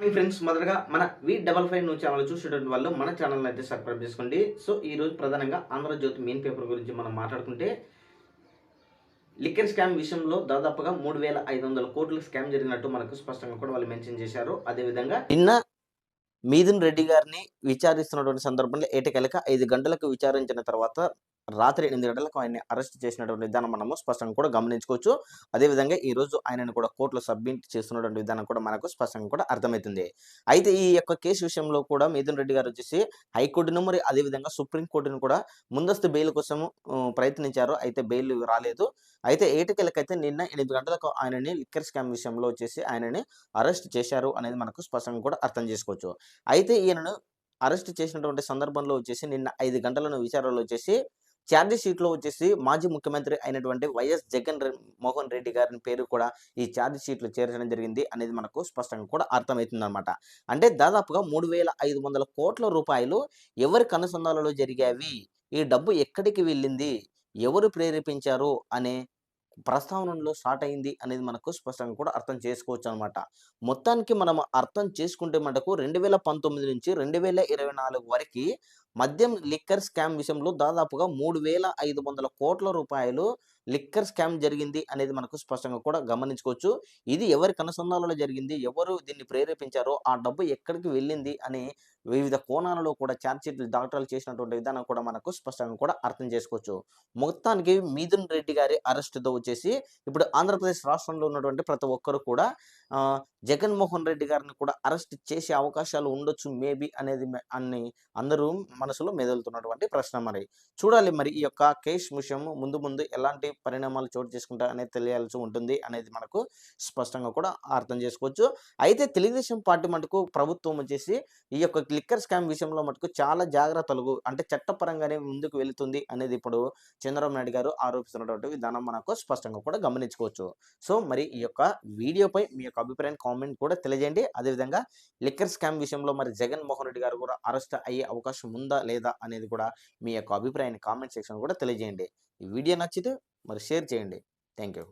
Morning friends. మొదటగా మన V55 news channel చూసేటువంటి వాళ్ళు మన ఛానల్‌ని అయితే సబ్స్క్రైబ్ చేసుకోండి. సో, ఈరోజు ప్రధానంగా ఆంధ్రజ్యోతి మెయిన్ పేపర్ గురించి మనం మాట్లాడుకుంటే, లిక్కర్ స్కామ్ విషయంలో దాదాపుగా 3,500 కోట్ల స్కామ్ జరిగినట్టు మనకు స్పష్టంగా కూడా వాళ్ళు మెన్షన్ చేశారు. అదేవిధంగా నిన్న మిథున్ రెడ్డి గారిని విచారిస్తున్నటువంటి సందర్భంలో ఏటకెలక 5 గంటలకు విచారించిన తర్వాత రాత్రి 8 గంటలకు ఆయన్ని అరెస్ట్ చేసినటువంటి విధానం మనము స్పష్టంగా కూడా గమనించుకోవచ్చు. అదేవిధంగా ఈరోజు ఆయనను కూడా కోర్టులో సబ్మిట్ చేస్తున్నటువంటి విధానం కూడా మనకు స్పష్టంగా కూడా అర్థమైతుంది. అయితే ఈ యొక్క కేసు విషయంలో కూడా మిథున్ రెడ్డి గారు వచ్చేసి హైకోర్టును మరి అదేవిధంగా సుప్రీం కోర్టును కూడా ముందస్తు బెయిల్ కోసం ప్రయత్నించారు. అయితే బెయిల్ రాలేదు. అయితే ఏటకెలకైతే నిన్న 8 గంటలకు ఆయనని లిక్కర్ స్కామ్ విషయంలో వచ్చేసి ఆయనని అరెస్ట్ చేశారు అనేది మనకు స్పష్టంగా కూడా అర్థం చేసుకోవచ్చు. అయితే ఈయనను అరెస్ట్ చేసినటువంటి సందర్భంలో వచ్చేసి నిన్న 5 గంటలను విచారణలో వచ్చేసి ఛార్జ్ షీట్‌లో వచ్చేసి మాజీ ముఖ్యమంత్రి అయినటువంటి వైఎస్ మోహన్ రెడ్డి గారి పేరు కూడా ఈ ఛార్జ్ షీట్‌లో చేర్చడం జరిగింది అనేది మనకు స్పష్టంగా కూడా అర్థమైతుందన్నమాట. అంటే దాదాపుగా 3,500 కోట్ల రూపాయలు ఎవరి కనుసంధానాలలో జరిగావి? ఈ డబ్బు ఎక్కడికి వెళ్ళింది? ఎవరు ప్రేరేపించారు? అనే ప్రస్తావనలో స్టార్ట్ అయింది అనేది మనకు స్పష్టంగా కూడా అర్థం చేసుకోవచ్చనమాట. మొత్తానికి మనం అర్థం చేసుకుంటే మటుకు 2019 నుంచి 2024 వరకి మద్యం లిక్కర్ స్కామ్ విషయంలో దాదాపుగా 3,500 కోట్ల రూపాయలు లిక్కర్ స్కామ్ జరిగింది అనేది మనకు స్పష్టంగా కూడా గమనించుకోవచ్చు. ఇది ఎవరి కనుసంధానాలలో జరిగింది? ఎవరు దీన్ని ప్రేరేపించారో, ఆ డబ్బు ఎక్కడికి వెళ్ళింది అని వివిధ కోణాలలో కూడా ఛార్జ్ షీట్లు దాఖలు చేసినటువంటి విధానం కూడా మనకు స్పష్టంగా కూడా అర్థం చేసుకోవచ్చు. మొత్తానికి మిథున్ రెడ్డి గారి అరెస్ట్‌తో వచ్చేసి ఇప్పుడు ఆంధ్రప్రదేశ్ రాష్ట్రంలో ఉన్నటువంటి ప్రతి ఒక్కరు కూడా జగన్మోహన్ రెడ్డి గారిని కూడా అరెస్ట్ చేసే అవకాశాలు ఉండొచ్చు మేబీ అనేది అని అందరూ మనసులో మెదులుతున్నటువంటి ప్రశ్న మరి. చూడాలి మరి ఈ యొక్క కేస్ విషయం ముందు ముందు ఎలాంటి పరిణామాలు చోటు చేసుకుంటాయి అనేది తెలియాల్సి ఉంటుంది అనేది మనకు స్పష్టంగా కూడా అర్థం చేసుకోవచ్చు. అయితే తెలుగుదేశం పార్టీ మటుకు ప్రభుత్వం వచ్చేసి ఈ యొక్క లిక్కర్ స్కామ్ విషయంలో మటుకు చాలా జాగ్రత్తలు అంటే చట్టపరంగానే ముందుకు వెళుతుంది అనేది ఇప్పుడు చంద్రబాబు నాయుడు గారు ఆరోపిస్తున్నటువంటి విధానం మనకు స్పష్టంగా కూడా గమనించుకోవచ్చు. సో, మరి ఈ యొక్క వీడియోపై మీ యొక్క అభిప్రాయాన్ని కామెంట్ కూడా తెలియజేయండి. అదేవిధంగా లిక్కర్ స్కామ్ విషయంలో మరి జగన్మోహన్ రెడ్డి గారు కూడా అరెస్ట్ అయ్యే అవకాశం ఉందా? లేదా? అనేది కూడా మీ యొక్క అభిప్రాయాన్ని కామెంట్ సెక్షన్‌లో కూడా తెలియజేయండి. ఈ వీడియో నచ్చితే మరి షేర్ చేయండి. Thank you.